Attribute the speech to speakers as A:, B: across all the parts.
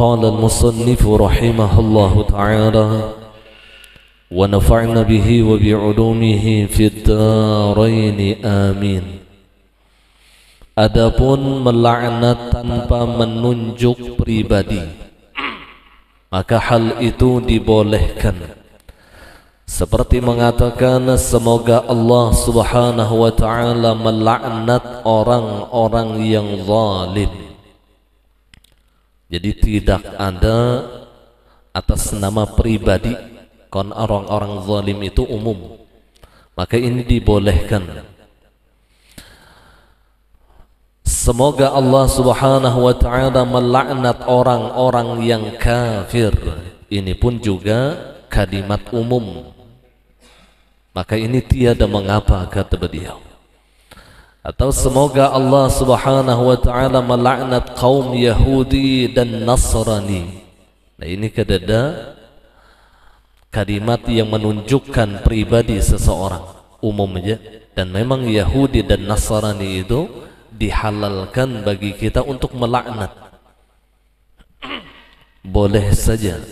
A: قال المصنف رحمه الله تعالى ونفعنا به وبعلومه في الدارين آمين. Adapun melaknat tanpa menunjuk pribadi, maka hal itu dibolehkan, seperti mengatakan semoga Allah subhanahu wa ta'ala melaknat orang-orang yang zalim. Jadi tidak ada atas nama pribadi, kon orang-orang zalim itu umum, maka ini dibolehkan. Semoga Allah subhanahu wa ta'ala melaknat orang-orang yang kafir. Ini pun juga kalimat umum, maka ini tiada mengapa, kata beliau. Atau semoga Allah subhanahu wa ta'ala melaknat kaum Yahudi dan Nasrani. Nah ini kedada kalimat yang menunjukkan pribadi seseorang, umum aja. Dan memang Yahudi dan Nasrani itu dihalalkan bagi kita untuk melaknat, boleh saja.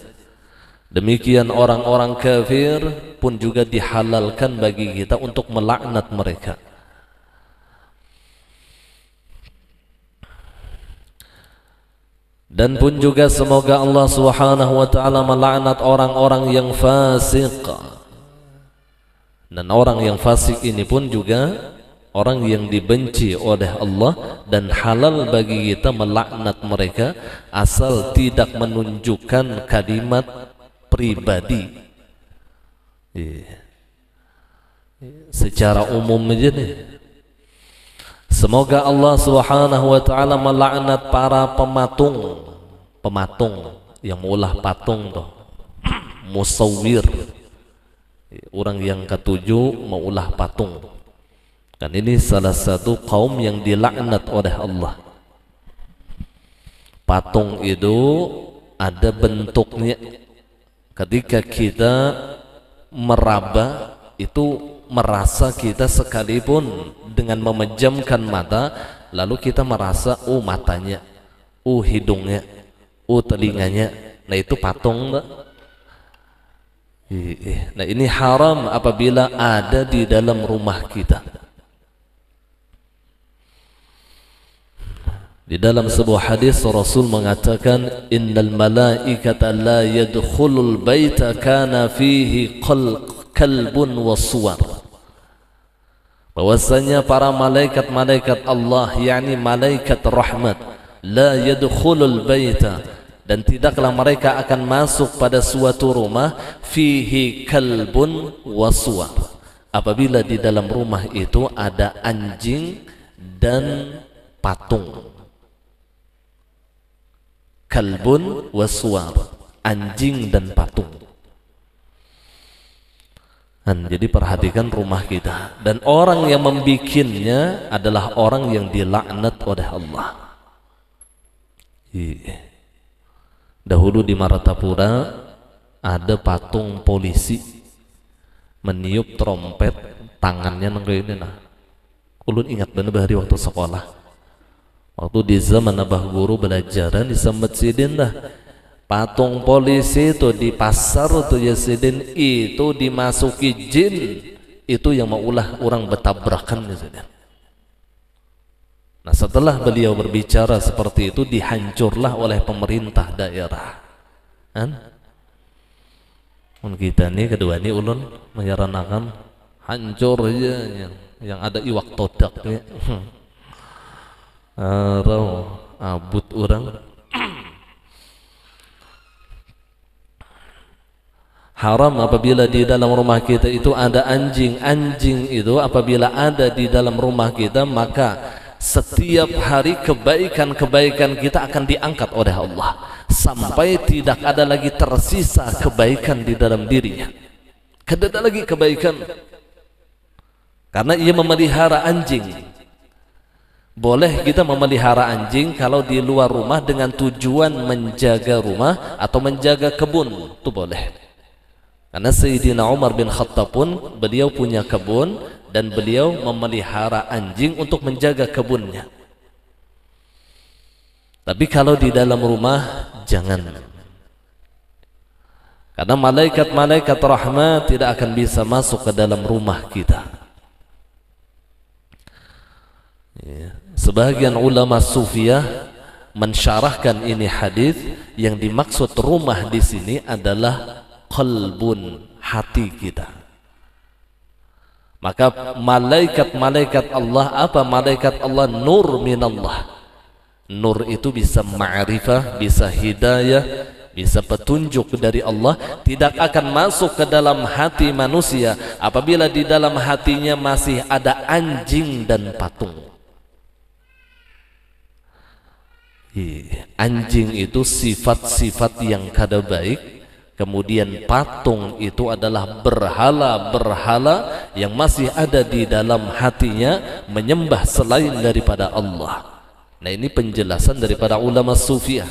A: Demikian orang-orang kafir pun juga dihalalkan bagi kita untuk melaknat mereka. Dan pun juga semoga Allah subhanahu wa ta'ala melaknat orang-orang yang fasik. Dan orang yang fasik ini pun juga orang yang dibenci oleh Allah, dan halal bagi kita melaknat mereka asal tidak menunjukkan kalimat pribadi. Secara umum aja nih. Semoga Allah subhanahu wa ta'ala melaknat para pematung yang mengolah patung tuh, musawwir, orang yang ketujuh mengolah patung. Kan ini salah satu kaum yang dilaknat oleh Allah. Patung itu ada bentuknya. Ketika kita meraba, itu merasa kita sekalipun dengan memejamkan mata, lalu kita merasa matanya, hidungnya, telinganya. Nah itu patung. Nah ini haram apabila ada di dalam rumah kita. Di dalam sebuah hadis Rasul mengatakan, innal malaikata la yadkhulul baita kana fihi kalbun wasuwar. Bahwasanya para malaikat-malaikat Allah, yakni malaikat rahmat, la yadkhulul baita, dan tidaklah mereka akan masuk pada suatu rumah, fihi kalbun wasuwar, apabila di dalam rumah itu ada anjing dan patung. Kalbun waswar, anjing dan patung. Jadi perhatikan rumah kita. Dan orang yang membikinnya adalah orang yang dilaknat oleh Allah. Dahulu di Martapura ada patung polisi meniup trompet, tangannya nenggaini. Ulun ingat benar bahari waktu sekolah. Waktu di zaman abah guru belajaran di Sambat Sidin dah, patung polisi itu di pasar tuh ya Sidin, itu dimasuki jin, itu yang maulah orang betabrakan ya Sidin. Nah setelah beliau berbicara seperti itu, dihancurlah oleh pemerintah daerah. Kita nih kedua ini ulun menyarankan hancur aja yang ada iwak todak ya. Abut orang. Haram apabila di dalam rumah kita itu ada anjing. Anjing itu apabila ada di dalam rumah kita, maka setiap hari kebaikan-kebaikan kita akan diangkat oleh Allah, sampai tidak ada lagi tersisa kebaikan di dalam dirinya. Tidak ada lagi kebaikan, karena ia memelihara anjing. Boleh kita memelihara anjing kalau di luar rumah dengan tujuan menjaga rumah atau menjaga kebun, itu boleh. Karena Sayyidina Umar bin Khattab pun beliau punya kebun dan beliau memelihara anjing untuk menjaga kebunnya. Tapi kalau di dalam rumah jangan, karena malaikat-malaikat rahmat tidak akan bisa masuk ke dalam rumah kita. Sebagian ulama sufiyah mensyarahkan ini hadis, yang dimaksud rumah di sini adalah qalbun, hati kita. Maka malaikat-malaikat Allah, apa malaikat Allah? Nur minallah. Nur itu bisa ma'rifah, bisa hidayah, bisa petunjuk dari Allah. Tidak akan masuk ke dalam hati manusia apabila di dalam hatinya masih ada anjing dan patung. Anjing itu sifat-sifat yang kada baik, kemudian patung itu adalah berhala-berhala yang masih ada di dalam hatinya, menyembah selain daripada Allah. Nah, ini penjelasan daripada ulama sufiyah.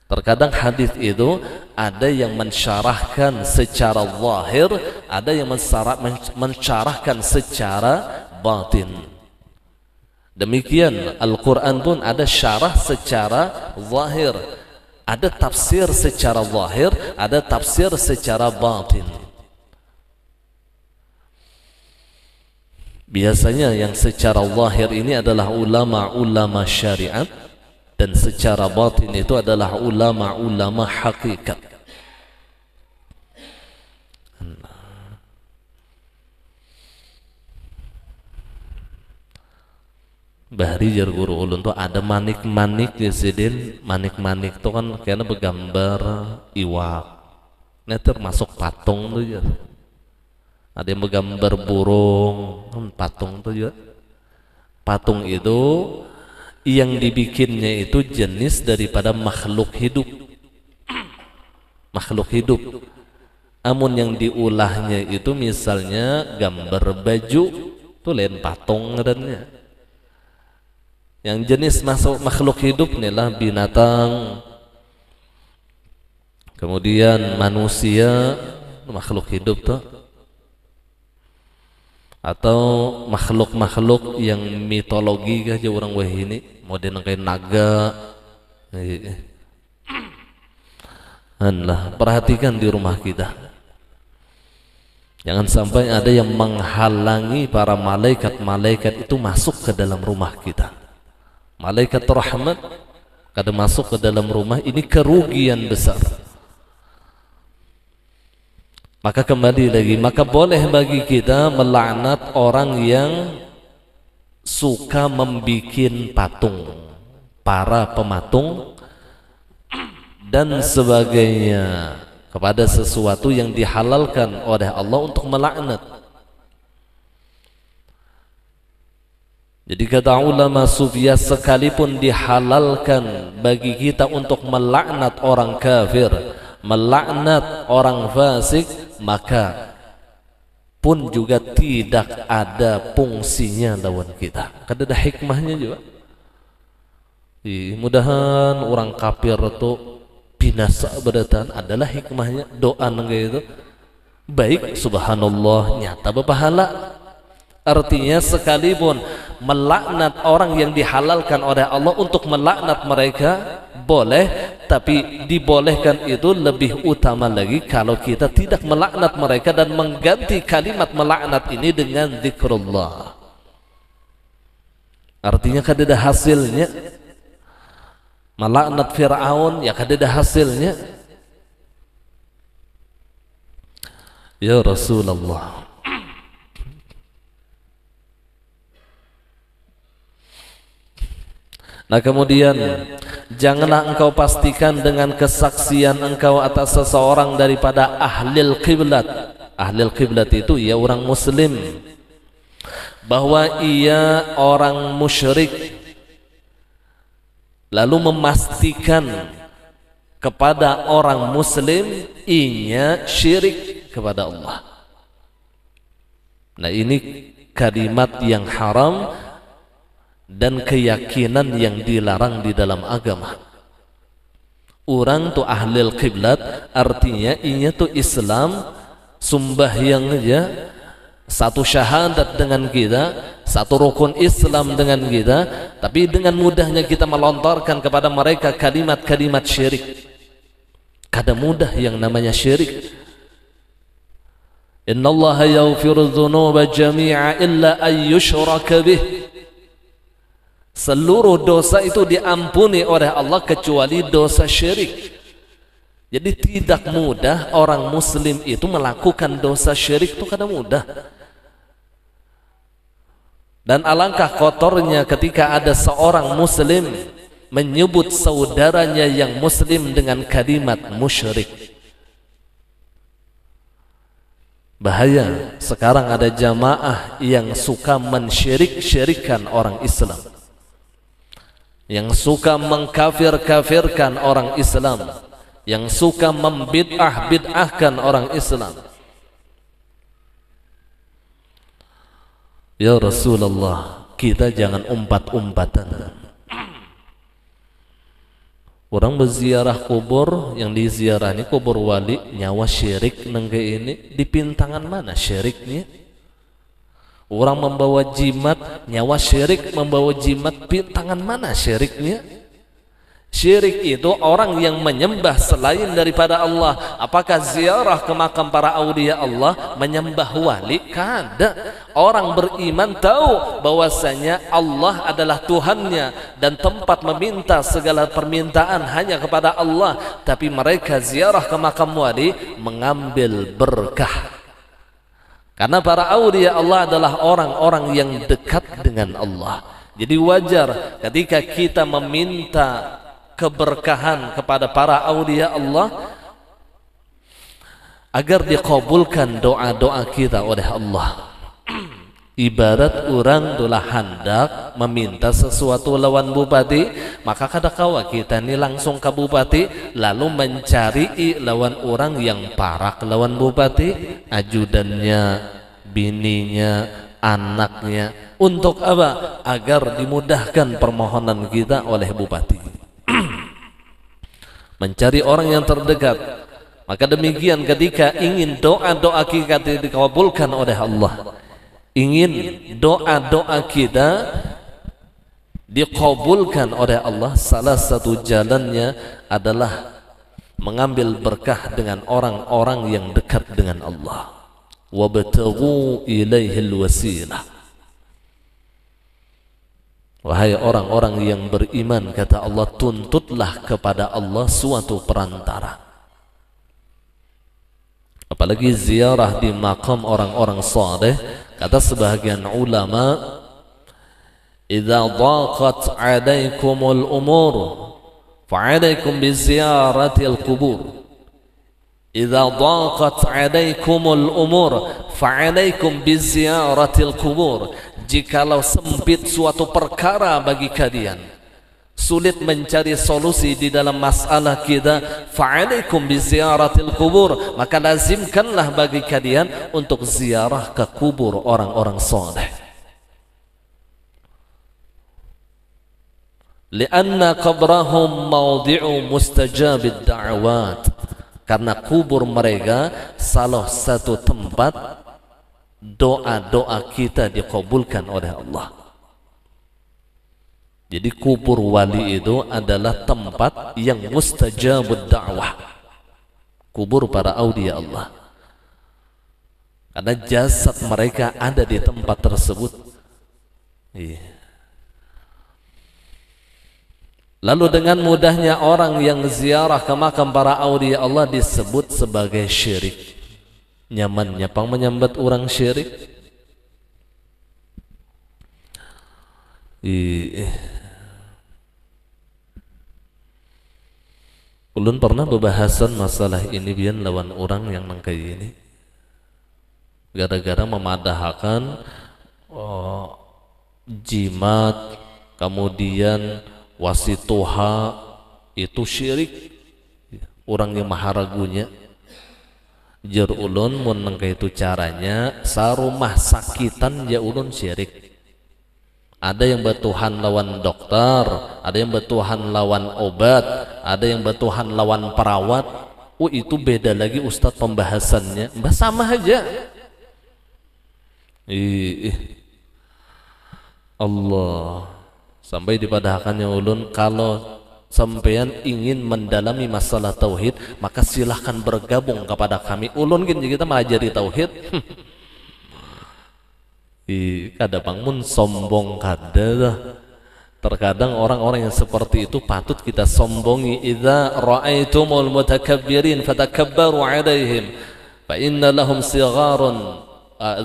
A: Terkadang hadis itu ada yang mensyarahkan secara zahir, ada yang mensyarahkan secara batin. Demikian Al-Quran pun ada syarah secara zahir, ada tafsir secara zahir, ada tafsir secara batin. Biasanya yang secara zahir ini adalah ulama-ulama syariat, dan secara batin itu adalah ulama-ulama hakikat. Bahari jar guru ulun tuh ada manik-manik ya sidin. Manik-manik tuh kan kayaknya bergambar iwak, ini termasuk patung tuh ya. Ada yang bergambar burung, patung tuh ya. Patung itu yang dibikinnya itu jenis daripada makhluk hidup. Makhluk hidup. Amun yang diulahnya itu misalnya gambar baju, tuh lain patung adanya. Yang jenis makhluk hidup inilah binatang, kemudian manusia, makhluk hidup tuh, atau makhluk-makhluk yang mitologi aja orang wah ini, model kayak naga. Anlah, perhatikan di rumah kita, jangan sampai ada yang menghalangi para malaikat-malaikat itu masuk ke dalam rumah kita. Malaikat rahmat kada masuk ke dalam rumah, ini kerugian besar. Maka kembali lagi, maka boleh bagi kita melaknat orang yang suka membikin patung, para pematung dan sebagainya, kepada sesuatu yang dihalalkan oleh Allah untuk melaknat. Jadi kata ulama sufiyah, sekalipun dihalalkan bagi kita untuk melaknat orang kafir, melaknat orang fasik, maka pun juga tidak ada fungsinya lawan kita. Kada ada hikmahnya juga. Mudahan orang kafir itu binasa beratan, adalah hikmahnya doa nengge itu. Baik, subhanallah, nyata berpahala. Artinya sekalipun melaknat orang yang dihalalkan oleh Allah untuk melaknat mereka boleh, tapi dibolehkan itu lebih utama lagi kalau kita tidak melaknat mereka dan mengganti kalimat melaknat ini dengan zikrullah. Artinya kada ada hasilnya. Melaknat Fir'aun ya kada ada hasilnya. Ya Rasulullah, nah kemudian janganlah engkau pastikan dengan kesaksian engkau atas seseorang daripada ahlil qiblat. Ahlil qiblat itu ya orang muslim, bahwa ia orang musyrik, lalu memastikan kepada orang muslim inya syirik kepada Allah. Nah ini kalimat yang haram dan keyakinan yang dilarang di dalam agama. Orang tu ahlil qiblat artinya inya tu Islam, sembahyang aja, satu syahadat dengan kita, satu rukun Islam dengan kita, tapi dengan mudahnya kita melontarkan kepada mereka kalimat-kalimat syirik. Kada mudah yang namanya syirik. Innallaha yaghfiru dzunuba jami'a illa an yushraka bih. Seluruh dosa itu diampuni oleh Allah kecuali dosa syirik. Jadi tidak mudah orang muslim itu melakukan dosa syirik, itu kada mudah. Dan alangkah kotornya ketika ada seorang muslim menyebut saudaranya yang muslim dengan kalimat musyrik. Bahaya, sekarang ada jamaah yang suka mensyirik-syirikkan orang Islam, yang suka mengkafir-kafirkan orang Islam, yang suka membid'ah-bid'ahkan orang Islam. Ya Rasulullah, kita jangan umpat-umpatan. Orang berziarah kubur, yang diziarah ini kubur wali, nyawa syirik nengke ini, di pintangan mana syiriknya? Orang membawa jimat, nyawa syirik membawa jimat, pintangan mana syiriknya? Syirik itu orang yang menyembah selain daripada Allah. Apakah ziarah ke makam para aulia Allah menyembah wali? Kada. Orang beriman tahu bahwasanya Allah adalah Tuhannya dan tempat meminta segala permintaan hanya kepada Allah. Tapi mereka ziarah ke makam wali mengambil berkah. Karena para aulia Allah adalah orang-orang yang dekat dengan Allah. Jadi wajar ketika kita meminta keberkahan kepada para aulia Allah agar dikabulkan doa-doa kita oleh Allah. Ibarat orang telah hendak meminta sesuatu lawan bupati, maka kada kawa kita ni langsung ke bupati lalu mencari lawan orang yang parak lawan bupati, ajudannya, bininya, anaknya. Untuk apa? Agar dimudahkan permohonan kita oleh bupati. Mencari orang yang terdekat. Maka demikian ketika ingin doa-doa kita dikabulkan oleh Allah, ingin doa-doa kita dikabulkan oleh Allah, salah satu jalannya adalah mengambil berkah dengan orang-orang yang dekat dengan Allah. Wabtaghu ilaihil wasilah. Wahai orang-orang yang beriman, kata Allah, tuntutlah kepada Allah suatu perantara. Apalagi ziarah di makam orang-orang saleh, kata sebahagian ulama, idza dhaqat 'alaikumul umur fa'alaikum bi ziyaratil qubur. Idza dhaqat 'alaikumul umur fa'alaikum bi ziyaratil qubur. Jikalau sempit suatu perkara bagi kalian, sulit mencari solusi di dalam masalah kita, fa'alaikum bi ziyaratil qubur, maka lazimkanlah bagi kalian untuk ziarah ke kubur orang-orang saleh. Lianna qabrahum mawdi'u mustajabid da'awat, karena kubur mereka salah satu tempat doa-doa kita dikabulkan oleh Allah. Jadi kubur wali itu adalah tempat yang mustajabud da'wah, kubur para aulia Allah, karena jasad mereka ada di tempat tersebut. Lalu dengan mudahnya orang yang ziarah ke makam para aulia Allah disebut sebagai syirik. Nyamannya pang menyambat orang syirik. Ulun pernah berbahasan masalah ini bian lawan orang yang nangkai ini, gara-gara memadahkan jimat, kemudian wasitoha itu syirik, orang yang maha ragunya. Jar ulun mun nangka itu caranya sarumah sakitan ya ulun syirik. Ada yang bertuhan lawan dokter, ada yang bertuhan lawan obat, ada yang bertuhan lawan perawat. Itu beda lagi Ustadz pembahasannya. Sama aja. Allah sampai dipadahkannya ulun, kalau sampean ingin mendalami masalah tauhid maka silahkan bergabung kepada kami. Ulun gini kita mengajari tauhid. Kada bangun sombong kada. Terkadang orang-orang yang seperti itu patut kita sombongi. Idza ra'aitumul mutakabbirin fatakabbaru 'alaihim fa inna lahum sigharun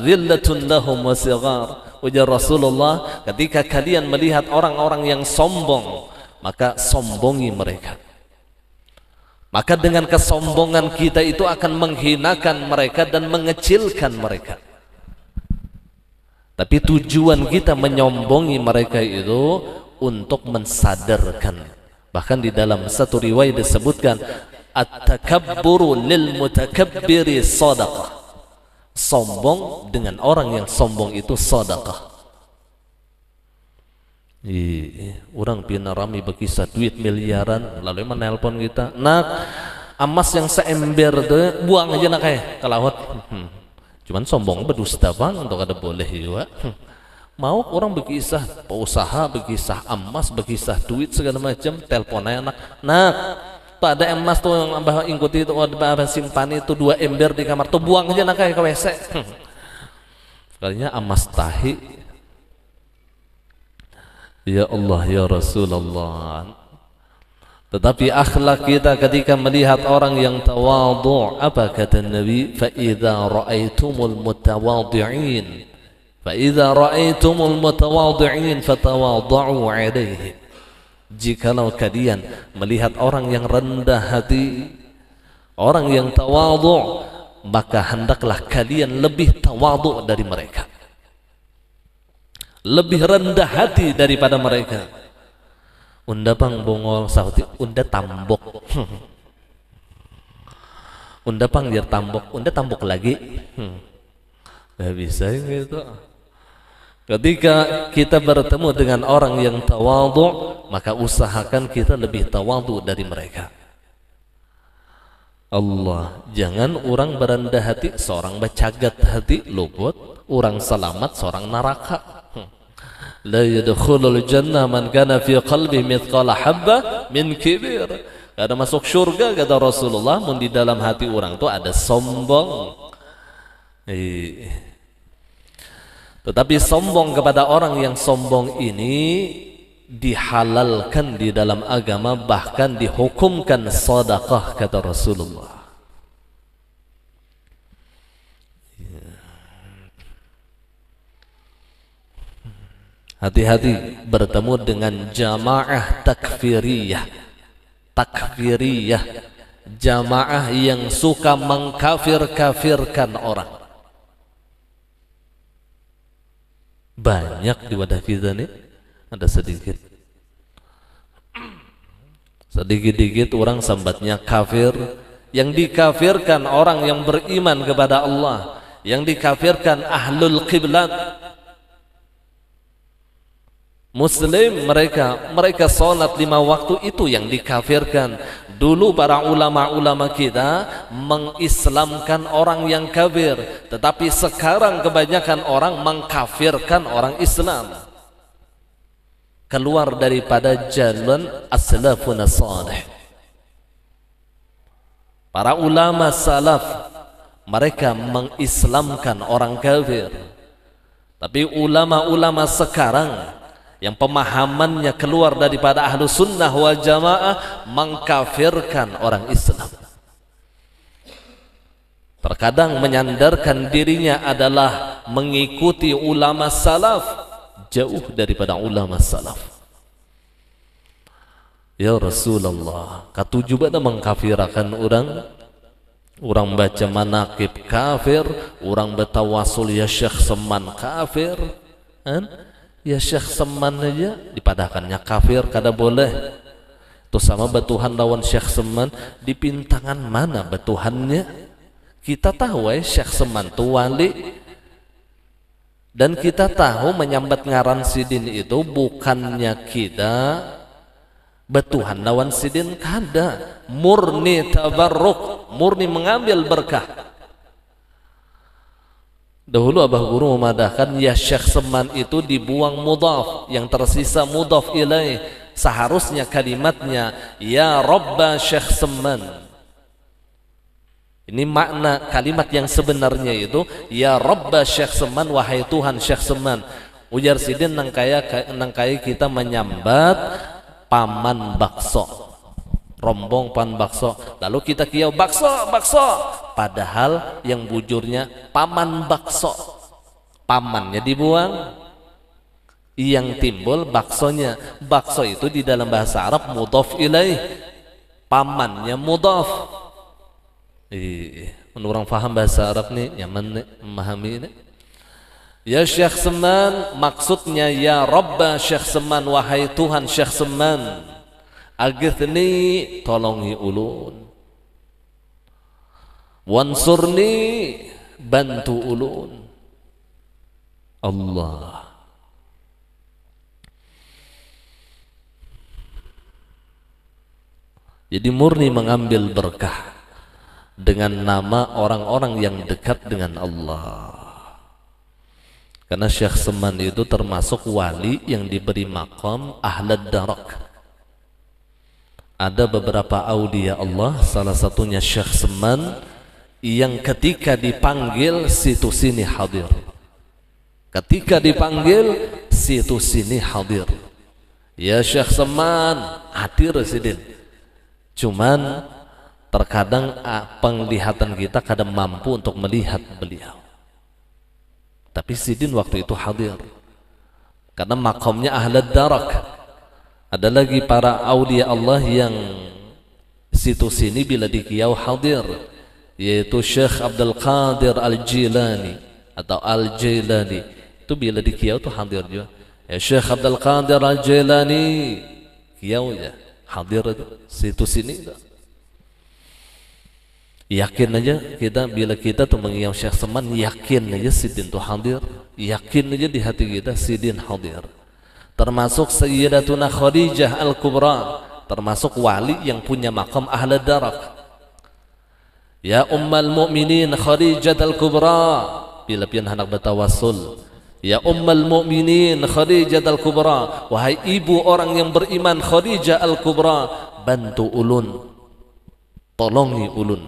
A: dhillatun lahum wa sighar. Ujar Rasulullah, ketika kalian melihat orang-orang yang sombong maka sombongi mereka. Maka dengan kesombongan kita itu akan menghinakan mereka dan mengecilkan mereka. Tapi tujuan kita menyombongi mereka itu untuk mensadarkan. Bahkan di dalam satu riwayat disebutkan, at-takabburu lil mutakabbiri sadaqah. Sombong dengan orang yang sombong itu sedekah. Orang pina rami berkisah duit miliaran, lalu menelpon kita, nak emas yang seember tuh buang aja nak ke laut. Cuman sombong berdusta bang, untuk ada boleh juga. Mau orang berkisah usaha, berkisah emas, berkisah duit segala macam, teleponnya nak tak ada emas tuh yang abah ikuti itu, abah simpan itu 2 ember di kamar tuh buang aja nak ke WC. Sekalinya emas tahi. Ya Allah ya Rasulullah. Tetapi akhlak kita ketika melihat orang yang tawadhu, apa kata Nabi? Fa idza ra'aitumul mutawadhi'in fatawadhu 'alaihi. Jikalau kalian melihat orang yang rendah hati, orang yang tawadhu, maka hendaklah kalian lebih tawadhu dari mereka, lebih rendah hati daripada mereka. Unda pang bongol sauti, unda tambok. Unda pang dia tambok, unda tambok lagi. Gak bisa gitu. Ketika kita bertemu dengan orang yang tawadhu, maka usahakan kita lebih tawadhu dari mereka. Allah, jangan orang berendah hati, seorang bercagat hati, luput. Orang selamat, seorang neraka. La yadkhulul jannah man kana fi qalbihi mithqala habbah min kibir. Kada masuk surga kata Rasulullah mun di dalam hati orang itu ada sombong. Tetapi sombong kepada orang yang sombong ini dihalalkan di dalam agama, bahkan dihukumkan sedekah kata Rasulullah. Hati-hati bertemu dengan jamaah takfiriyah. Jamaah yang suka mengkafir-kafirkan orang. Banyak di wadah kita nih, ada sedikit. Sedikit-dikit orang sambatnya kafir. Yang dikafirkan orang yang beriman kepada Allah, yang dikafirkan ahlul qiblat. Muslim mereka salat 5 waktu itu yang dikafirkan. Dulu para ulama-ulama kita mengislamkan orang yang kafir, tetapi sekarang kebanyakan orang mengkafirkan orang Islam. Keluar daripada jalan as-salafun as-salih. Para ulama salaf mereka mengislamkan orang kafir. Tapi ulama-ulama sekarang yang pemahamannya keluar daripada ahlu sunnah wal jamaah mengkafirkan orang Islam. Terkadang menyandarkan dirinya adalah mengikuti ulama salaf, jauh daripada ulama salaf. Ya Rasulullah, ketujuh pada mengkafirkan orang. Orang baca manaqib kafir, orang bertawasul ya Syekh Seman kafir, ya Syekh Seman aja dipadahkannya kafir, kada boleh. Itu sama batuhan lawan Syekh Seman, di pintangan mana batuhannya? Kita tahu Syekh Seman itu wali, dan kita tahu menyambat ngaran sidin itu bukannya kita batuhan lawan sidin, kada, murni tabarruk, murni mengambil berkah. Dahulu Abah Guru memadahkan ya Syekh Seman itu dibuang mudhaf, yang tersisa mudhaf ilaih. Seharusnya kalimatnya ya Rabba Syekh Seman. Ini makna kalimat yang sebenarnya itu ya Rabba Syekh Seman, wahai Tuhan Syekh Seman. Ujar sidin nang kaya kita menyambat paman bakso, rombong pan bakso, lalu kita kiau bakso, padahal yang bujurnya paman bakso. Pamannya dibuang, yang timbul baksonya. Bakso itu di dalam bahasa Arab mudhaf ilaih, pamannya mudhaf. Menurut orang paham bahasa Arab nih, nyaman nih memahami ini. Ya Syekh Seman, maksudnya ya Rabba Syekh Seman, wahai Tuhan Syekh Seman. Agithni, tolongi ulun. Wansurni, bantu ulun. Allah. Jadi murni mengambil berkah dengan nama orang-orang yang dekat dengan Allah. Karena Syekh Seman itu termasuk wali yang diberi maqam ahlad darak. Ada beberapa aulia Allah, salah satunya Syekh Seman, yang ketika dipanggil situ sini hadir. Ketika dipanggil situ sini hadir. Ya Syekh Seman, hadir sidin. Cuman terkadang penglihatan kita kadang mampu untuk melihat beliau. Tapi sidin waktu itu hadir. Karena makamnya ahlad darak. Ada lagi para aulia Allah yang situ sini bila dikiau hadir, yaitu Syekh Abdul Qadir Al-Jilani atau Al-Jilani. Itu bila dikiau itu hadir juga. Ya Syekh Abdul Qadir Al-Jilani, kiau ya hadir itu situ sini. Yakin aja kita bila kita tuh mengiau Syekh Seman, yakin aja sidin tuh hadir, yakin aja di hati kita sidin hadir. Termasuk Sayyidatuna Khadijah Al-Kubra, termasuk wali yang punya makam ahlad darak. Ya Ummul Mukminin Khadijah Al-Kubra, bila pian hendak bertawassul. Ya Ummul Mukminin Khadijah Al-Kubra, wahai ibu orang yang beriman Khadijah Al-Kubra, bantu ulun, tolongi ulun.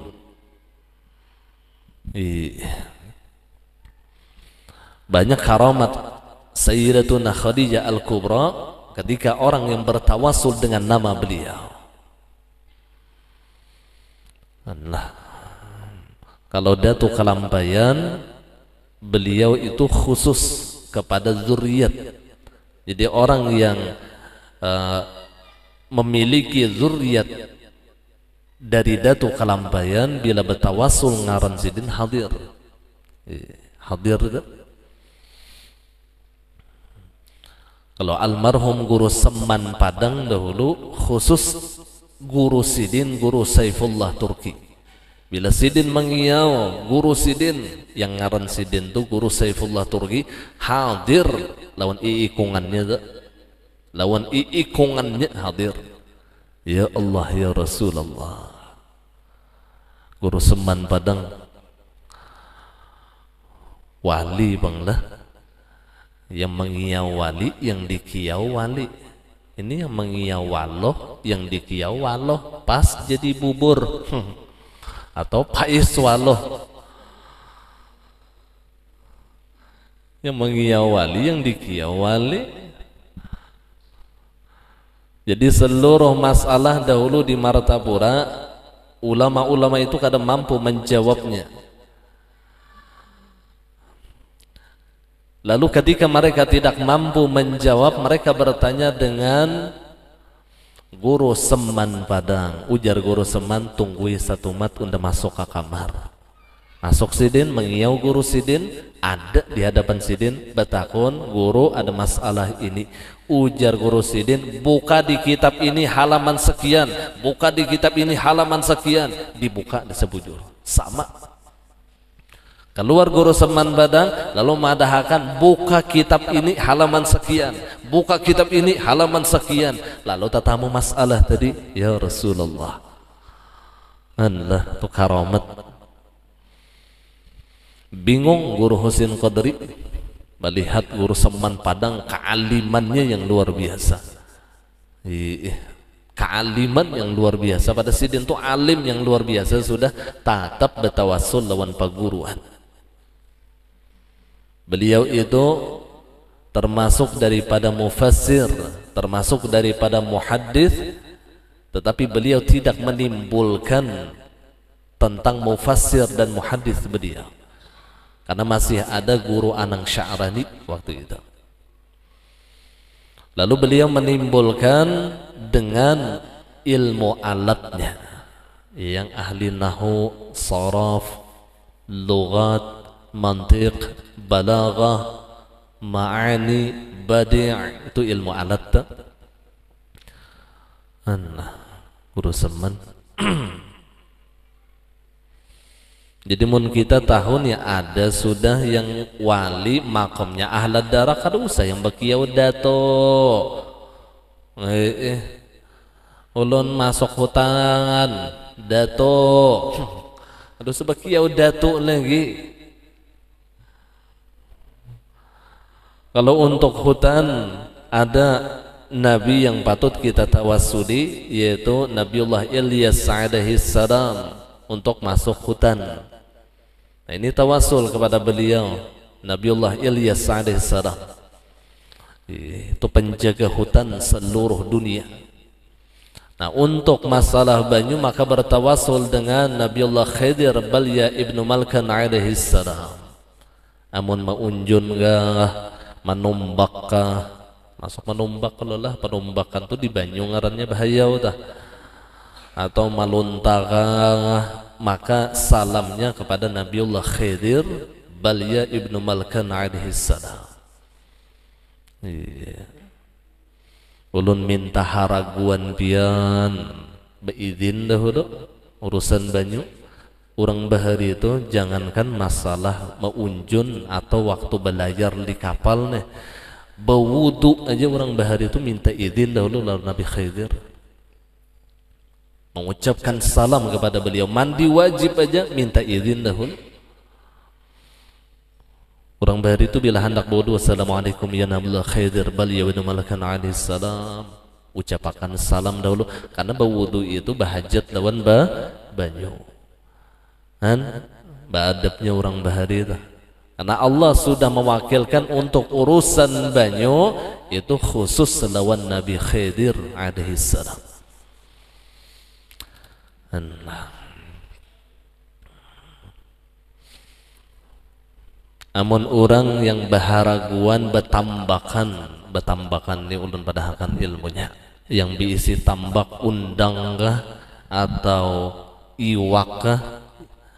A: Banyak karamat Sayyidatuna Khadijah Al-Kubra ketika orang yang bertawasul dengan nama beliau. Allah. Kalau Datuk Kalampayan, beliau itu khusus kepada zuriat. Jadi orang yang memiliki zuriat dari Datuk Kalampayan bila bertawasul ngaran sidin hadir. Hadir itu. Kalau almarhum Guru Seman Padang dahulu khusus Guru Sidin, Guru Saifullah Turki. Bila Sidin mengiau Guru Sidin yang ngaran Sidin itu Guru Saifullah Turki hadir, lawan iikungannya, lawan iikungannya hadir. Ya Allah ya Rasulullah. Guru Seman Padang wali banglah, yang mengiau wali, yang dikiau wali. Ini yang mengiau waloh, yang dikiau waloh, pas jadi bubur atau pais waloh. Yang mengiau wali, yang dikiau wali. Jadi seluruh masalah dahulu di Martapura, ulama-ulama itu kadang mampu menjawabnya. Lalu ketika mereka tidak mampu menjawab, mereka bertanya dengan Guru Seman Padang. Ujar Guru Seman, tunggui satu mat unda masuk ke kamar. Masuk Sidin, mengiau Guru Sidin, ada di hadapan Sidin, batakun, Guru ada masalah ini. Ujar Guru Sidin, buka di kitab ini halaman sekian, buka di kitab ini halaman sekian, dibuka disebujur. Sama. Keluar Guru Seman Padang, lalu madahkan, buka kitab ini halaman sekian, buka kitab ini halaman sekian. Lalu tatamu masalah tadi, ya Rasulullah, Allah tu karamat. bingung guru Husin Qadri melihat guru Seman Padang kealimannya yang luar biasa. Kealiman yang luar biasa. Pada sidin itu alim yang luar biasa, sudah tatap bertawassul lawan paguruan. Beliau itu termasuk daripada mufassir, termasuk daripada muhaddis, tetapi beliau tidak menimbulkan tentang mufassir dan muhaddis beliau, karena masih ada guru Anang Sya'rani waktu itu. Lalu beliau menimbulkan dengan ilmu alatnya, yang ahli nahu, saraf, lughat, mantiq, balaghah, ma'ani, badi', itu ilmu alat. Guru Seman. Jadi mun kita tahun ya ada sudah yang wali makamnya ahlad darah, kada usah yang bakiau dato. Ulun masuk hutan dato. Aduh sebakiau dato lagi. Kalau untuk hutan ada nabi yang patut kita tawassuli, yaitu Nabiullah Ilyas alaihi salam, untuk masuk hutan. Nah, ini tawassul kepada beliau Nabiullah Ilyas alaihi salam. Itu penjaga hutan seluruh dunia. Nah, untuk masalah banyu maka bertawassul dengan Nabiullah Khidir Balya ibnu Malkan alaihi salam. Amun maunjun gah, manumbak kah, masuk manumbak, kalau lah penumbakan tuh di banyu ngarannya bahaya udah, atau maluntaka, maka salamnya kepada Nabiullah Khidir Balya ibnu Malkan alaihi salam. Ulun minta haraguan pian beizin dahulu urusan banyu. Orang bahari itu jangankan masalah maunjun atau waktu belajar di kapal nih, berwudu aja orang bahari itu minta izin dahulu lalu Nabi Khidir, mengucapkan salam kepada beliau. Mandi wajib aja minta izin dahulu. Orang bahari itu bila hendak berwudu, assalamualaikum ya Nabiullah Khidir Balya ibnu Malkan alaihi salam, ucapkan salam dahulu, karena berwudu itu bahajat lawan banyu. Beadabnya orang bahari itu, karena Allah sudah mewakilkan untuk urusan banyu itu khusus lawan Nabi Khidir alaihi salam. Amun orang yang baharaguan betambakan ni ulun padahakan ilmunya, yang diisi tambak undang kah atau iwak kah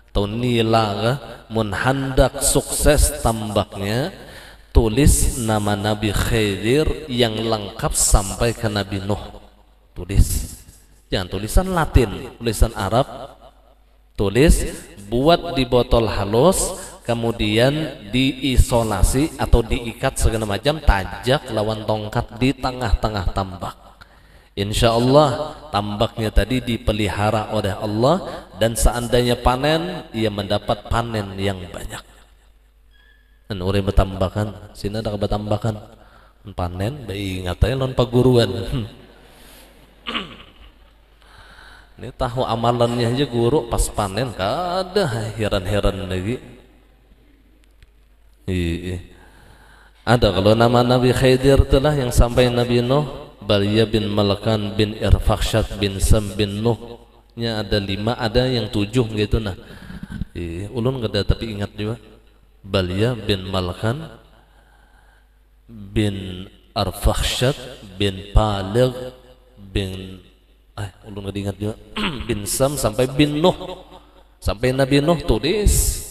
A: atau nila kah, mun handak sukses tambaknya, tulis nama Nabi Khidir yang lengkap sampai ke Nabi Nuh. Tulis, jangan tulisan Latin, tulisan Arab. Tulis, buat di botol halus, kemudian diisolasi atau diikat segala macam, tajak lawan tongkat di tengah-tengah tambak. Insya Allah tambaknya tadi dipelihara oleh Allah, dan seandainya panen, ia mendapat panen yang banyak. Dan orang bertambakan, sini ada bertambakan panen, ingat aja lawan paguruan. Ini tahu amalannya aja guru pas panen, kada heran-heran lagi. Ada kalau nama Nabi Khidir itulah yang sampai Nabi Nuh, Balya bin Malkan bin Irfakhsyad bin Sam bin Nuh nya ada 5, ada yang 7 gitu. Nah ulun kada tapi ingat juga, Balya bin Malkan bin Irfakhsyad bin Palig bin ulun kada ingat juga bin Sam sampai bin Nuh, sampai Nabi Nuh. Tulis,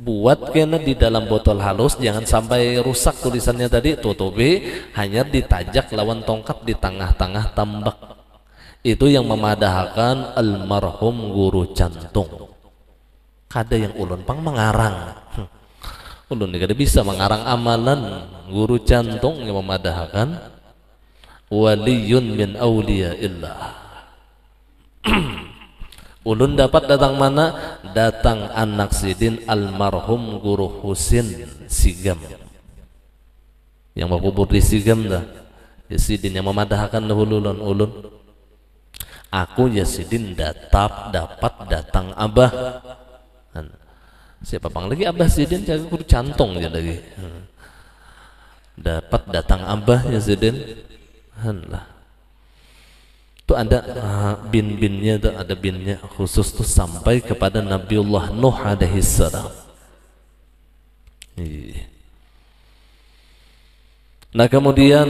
A: buat kena di dalam botol halus, jangan sampai rusak tulisannya tadi, tutupi, hanya ditajak lawan tongkat di tengah-tengah tambak. Itu yang memadahkan almarhum guru Cantung. Kada yang ulun pang mengarang, ulun kada bisa mengarang amalan. Guru Cantung yang memadahkan, waliyun min awliyaillah. Ulun dapat datang mana? datang anak Sidin almarhum Guru Husin Sigam yang berkubur di Sigam dah. Ya Sidin yang memadahkan dahulu ulun. Aku ya Sidin dapat datang Abah. Siapa bang lagi Abah Sidin jaga kudu cantong aja lagi. Dapat datang Abah ya Sidin. Lah. Itu ada bin-binnya, tuh ada binnya khusus tuh sampai kepada Nabiullah Nuh alaihi salam. Nah kemudian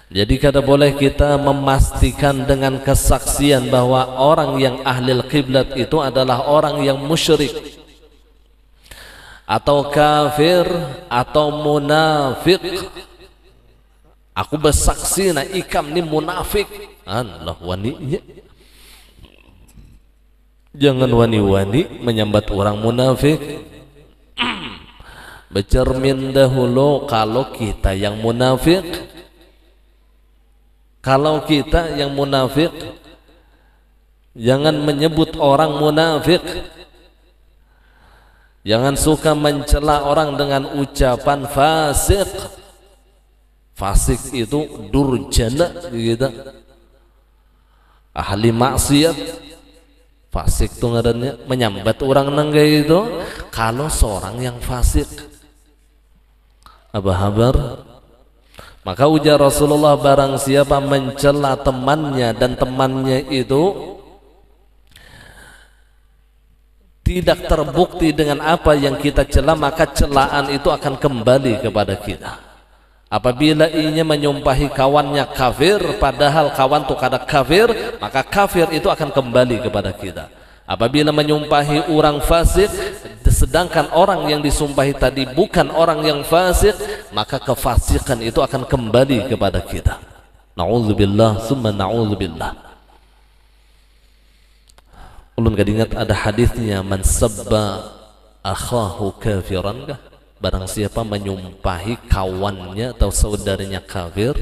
A: jadi kada boleh kita memastikan dengan kesaksian bahwa orang yang ahlil qiblat itu adalah orang yang musyrik atau kafir atau munafik. Aku bersaksi na ikam ni munafik. Allah waninya. Jangan wani-wani menyambat orang munafik. Bercermin dahulu kalau kita yang munafik. Kalau kita yang munafik, jangan menyebut orang munafik. Jangan suka mencela orang dengan ucapan fasik. Fasik itu durjana gitu. Ahli maksiat. Fasik itu ngarannya menyambat orang nangga itu. Kalau seorang yang fasik, apa kabar? Maka ujar Rasulullah, barang siapa mencela temannya dan temannya itu tidak terbukti dengan apa yang kita cela, maka celaan itu akan kembali kepada kita. Apabila ianya menyumpahi kawannya kafir padahal kawan itu kada kafir, maka kafir itu akan kembali kepada kita. Apabila menyumpahi orang fasik sedangkan orang yang disumpahi tadi bukan orang yang fasik, maka kefasikan itu akan kembali kepada kita. Na'udzubillah summa na'udzubillah. Ulun gak ingat ada hadisnya, man sabba akhahu kafiran kah? Barang siapa menyumpahi kawannya atau saudaranya kafir,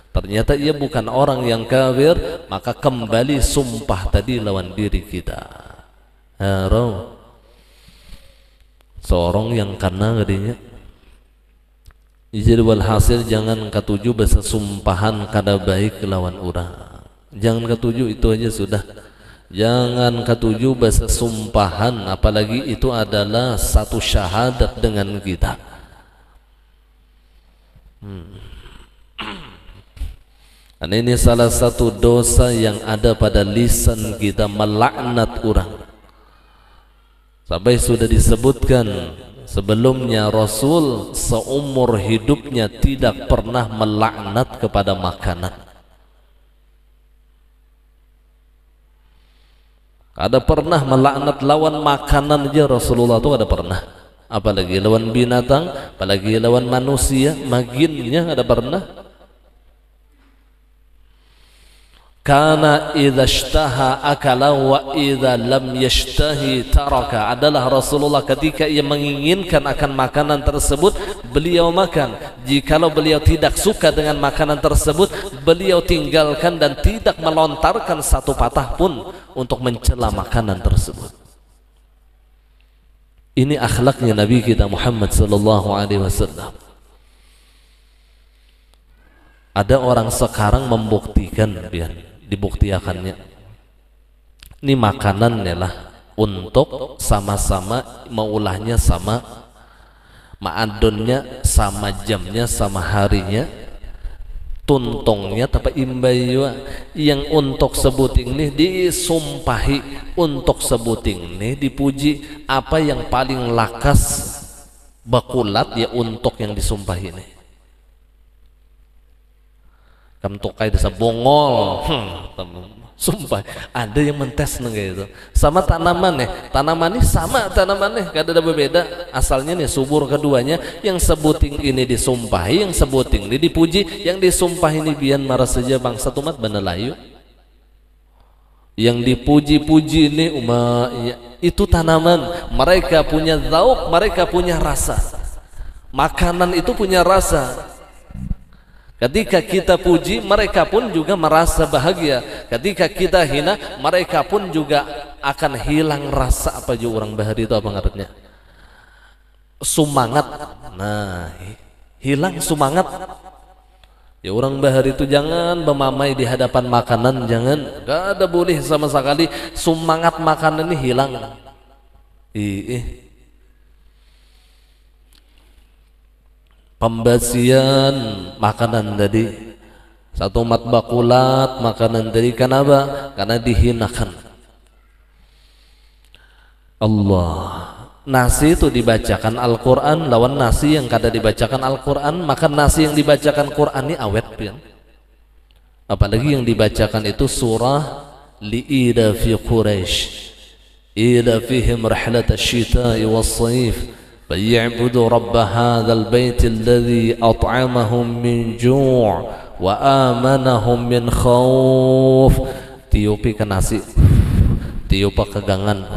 A: ternyata ia bukan orang yang kafir, maka kembali sumpah tadi lawan diri kita. Seorang yang kena gadinya. Jadi walhasil jangan ketujuh bahasa sumpahan kada baik lawan orang. Jangan ketujuh, itu aja sudah. Jangan ketujuh bahasa sumpahan, apalagi itu adalah satu syahadat dengan kita. Dan ini salah satu dosa yang ada pada lisan kita, melaknat orang. Sampai sudah disebutkan sebelumnya, Rasul seumur hidupnya tidak pernah melaknat kepada makanan. Ada pernah melaknat lawan makanan aja Rasulullah itu ada pernah. Apalagi lawan binatang, apalagi lawan manusia, maginnya ada pernah. Kana idza ishtaha akala wa idza lam yashtahi taraka. Adalah Rasulullah ketika ia menginginkan akan makanan tersebut, beliau makan. Jikalau beliau tidak suka dengan makanan tersebut, beliau tinggalkan dan tidak melontarkan satu patah pun untuk mencela makanan tersebut. Ini akhlaknya Nabi kita Muhammad sallallahu alaihi wasallam. Ada orang sekarang membuktikan, dibuktikannya, ini makanannya lah untuk sama-sama maulahnya sama, maadonnya sama, jamnya sama, harinya, tuntungnya tapi imbayua yang untuk sebuting nih disumpahi, untuk sebuting nih dipuji. Apa yang paling lakas bakulat ya untuk yang disumpahi nih. Kamu tokai desa bongol, sumpah ada yang mentes nengga itu. Sama tanaman ini sama tanaman kada ada berbeda. Asalnya nih subur keduanya, yang sebuting ini disumpahi, yang sebuting ini dipuji, yang disumpahi ini bian marah saja bangsa umat Banalayu. Yang dipuji-puji ini itu tanaman, mereka punya zauk, mereka punya rasa. Makanan itu punya rasa. Ketika kita puji, mereka pun juga merasa bahagia. Ketika kita hina, mereka pun juga akan hilang rasa apa juga orang bahari itu apa ngarannya? Semangat. Nah, hilang semangat. Ya orang bahari itu jangan memamai di hadapan makanan, jangan. Gak ada boleh sama sekali semangat makanan ini hilang. Pembasian makanan tadi, satu mat bakulat makanan tadi, kenapa? Karena dihinakan Allah. Nasi itu dibacakan Al-Quran lawan nasi yang kada dibacakan Al-Quran, maka nasi yang dibacakan Quran ini awet pian. Apalagi yang dibacakan itu surah li'ida fi Quraisy ida fihim rihlat asy-syita'i was-sayf فَلْيَعْبُدُوا رَبَّ هَذَا الْبَيْتِ الَّذِي أَطْعَمَهُمْ مِنْ جُوعٍ وَآمَنَهُمْ مِنْ خَوْفٍ. Tiupi ke nasi, tiupa ke gangan,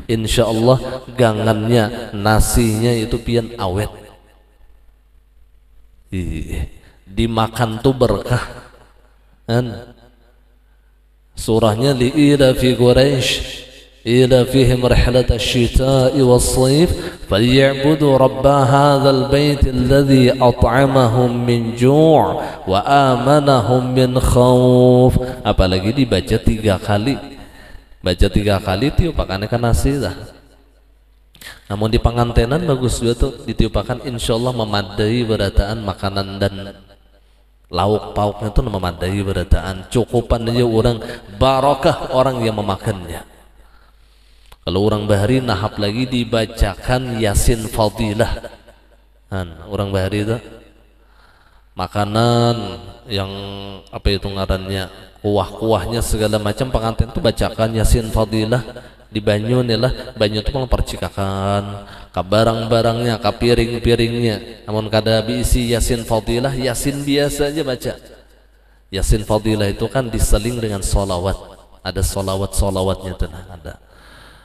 A: insya Allah gangannya, nasinya itu pian awet, dimakan tuh berkah kan. Surahnya li'ida fi Quraisy إلى فيهم رحلة الشتاء والصيف فليعبدوا رب هذا البيت الذي أطعمهم من جوع وآمنهم من خوف. Apalagi dibaca 3 kali, baca 3 kali tiupakannya ke nasi dah. Namun di pengantenan bagus juga tuh ditiupakan, insya Allah memadai berataan makanan dan lauk pauknya tuh memadai berataan, cukupan aja orang, barakah orang yang memakannya. Kalau orang bahari nahap lagi dibacakan Yasin Fadilah. Orang bahari itu makanan yang apa itu ngarannya, kuah-kuahnya segala macam pengantin itu bacakan Yasin Fadilah di banyu nih lah. Banyu itu percikakan ke barang-barangnya, ke piring-piringnya. Namun kada diisi Yasin Fadilah, Yasin biasa aja baca. Yasin Fadilah itu kan diseling dengan solawat, ada solawat-solawatnya tuh ada.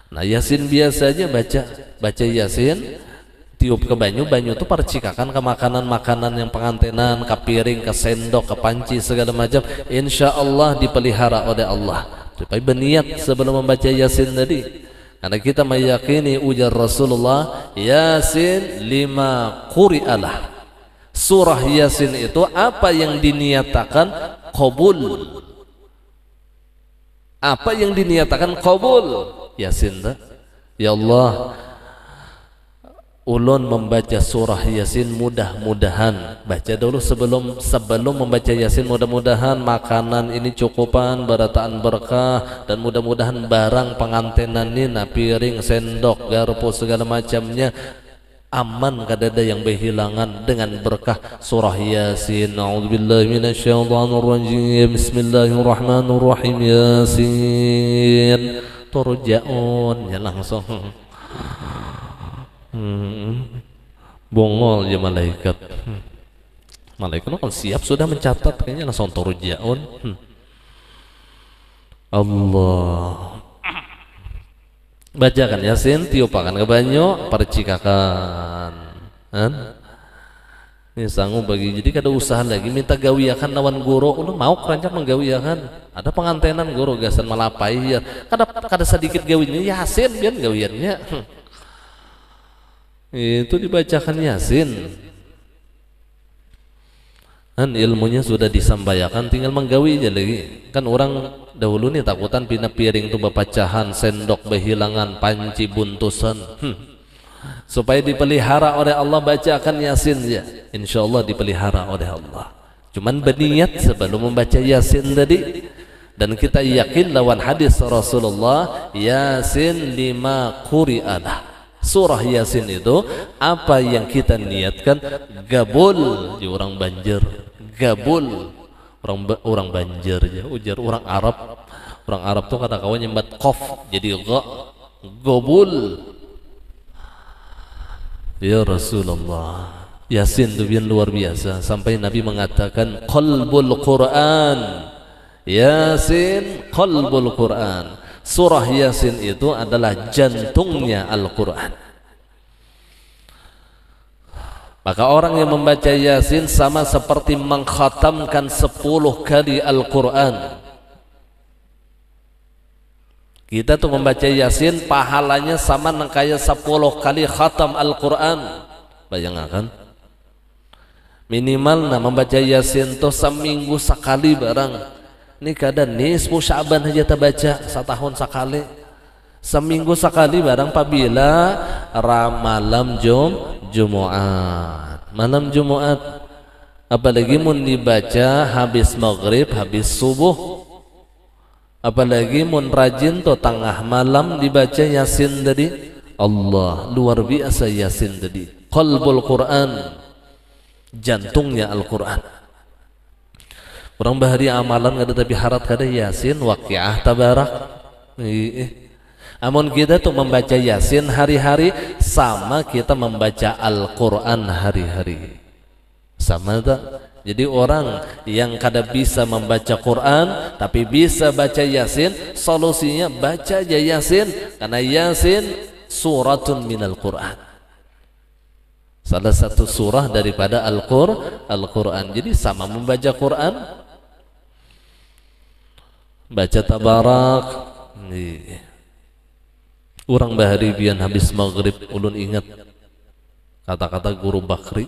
A: Nah Yasin biasa aja baca Yasin, tiup ke banyu, banyu itu percikakan ke makanan-makanan yang pengantenan, ke piring, ke sendok, ke panci segala macam, insya Allah dipelihara oleh Allah. Supaya berniat sebelum membaca Yasin tadi, karena kita meyakini ujar Rasulullah, Yasin 5 quri'alah. Surah Yasin itu apa yang diniatakan qabul, apa yang diniatakan qabul. Yasin dah. Ya Allah, ulun membaca surah Yasin, mudah-mudahan baca dulu sebelum membaca Yasin, mudah-mudahan makanan ini cukupan, berataan berkah, dan mudah-mudahan barang pengantenan ini, piring, sendok, garpu segala macamnya aman, kadada yang berhilangan dengan berkah surah Yasin. A'udzubillahi minasyaitonirrajim. Bismillahirrahmanirrahim. Yasin turja'un, ya langsung bongol ya malaikat. Malaikat kan siap sudah mencatat, kayaknya langsung turja'un. Allah bacakan Yasin, tiupakan ke banyu, percikakan. Ini sanggup bagi, jadi kada usaha lagi minta gawiakan lawan guru, lu mau keranjak menggawiakan. Ada pengantenan guru gasan malapai ya, kada sedikit gawinya Yasin biar gawiannya. Itu dibacakan Yasin. Ilmunya sudah disampaikan, tinggal menggawi aja lagi. Kan orang dahulu nih takutan pindah piring tuh bepecahan, sendok berhilangan, panci buntusan. Supaya dipelihara oleh Allah, bacakan Yasin ya, insya Allah dipelihara oleh Allah. Cuman berniat sebelum membaca Yasin tadi, dan kita yakin lawan hadis Rasulullah, Yasin 5 quri'alah. Surah Yasin itu apa yang kita niatkan gabul di orang Banjar, gabul orang Banjar ya, ujar orang Arab tuh kata kawan nyembat qaf jadi gabul. Ya Rasulullah, Yasin itu yang luar biasa, sampai Nabi mengatakan qalbul Quran. Yasin qalbul Quran. Surah Yasin itu adalah jantungnya Al-Quran. Maka orang yang membaca Yasin sama seperti mengkhatamkan 10 kali Al-Quran. Kita tuh membaca Yasin pahalanya sama kayak 10 kali khatam Al-Quran. Bayangkan minimal membaca Yasin tuh seminggu sekali barang. Ini kadang nisfu Sya'ban aja kita baca setahun sekali. Seminggu sekali barang apabila malam Jumat. Malam Jumat apalagi mun dibaca habis maghrib, habis subuh. Apalagi mun rajin tuh tengah malam dibaca Yasin tadi. Allah, luar biasa Yasin tadi. Qalbul Quran, jantungnya Al-Quran. Orang bahari amalan ada tapi harat kada Yasin, waqiah tabarak. Amun kita tuh membaca Yasin hari-hari sama kita membaca Al-Quran hari-hari. Sama tak? Jadi orang yang kada bisa membaca Quran tapi bisa baca Yasin, solusinya baca aja Yasin, karena Yasin suratun minal Quran. Salah satu surah daripada Al-Quran. Jadi sama membaca Quran, baca tabarak. Orang bahari bian habis maghrib ulun ingat kata-kata guru Bakri.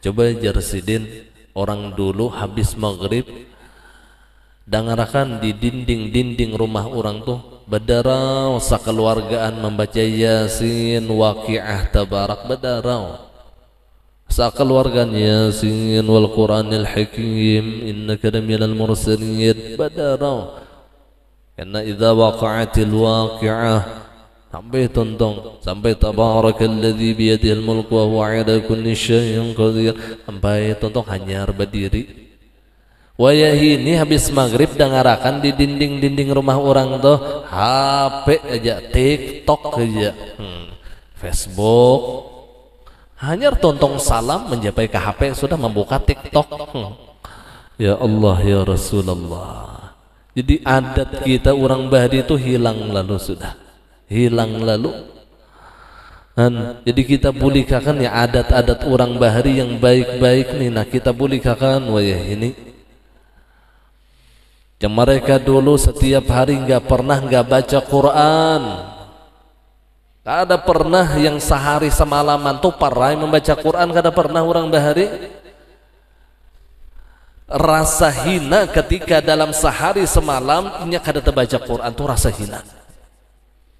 A: Coba jarsidin orang dulu habis maghrib dengarakan di dinding-dinding rumah orang tuh bedarau sakeluargaan membaca Yasin, waqiah tabarak, bedarau sakeluargaan Yasin wal Quranil Hakim innaka laminal mursalin, bedarau karena idza waqa'atil waqi'ah sampai tontong, sampai tabarakalladzi biyadihil mulku wa huwa ala kulli syai'in qadir, sampai tontong hanyar berdiri. Wayahini habis maghrib dengarakan di dinding-dinding rumah orang tuh HP aja, TikTok aja, Facebook. Hanyar tontong salam menjapai ke HP sudah membuka TikTok. Ya Allah ya Rasulullah. Jadi adat kita orang Bahdi itu hilang lalu sudah. Hilang lalu. Jadi kita bulikakan ya adat-adat orang Bahari yang baik-baik nih. Nah kita bulikakan wayah ini. Yang mereka dulu setiap hari nggak pernah nggak baca Quran. Gak ada pernah yang sehari semalaman tuh parai membaca Quran. Gak ada pernah orang Bahari. Rasa hina ketika dalam sehari semalam ini kada terbaca Quran tuh rasa hina.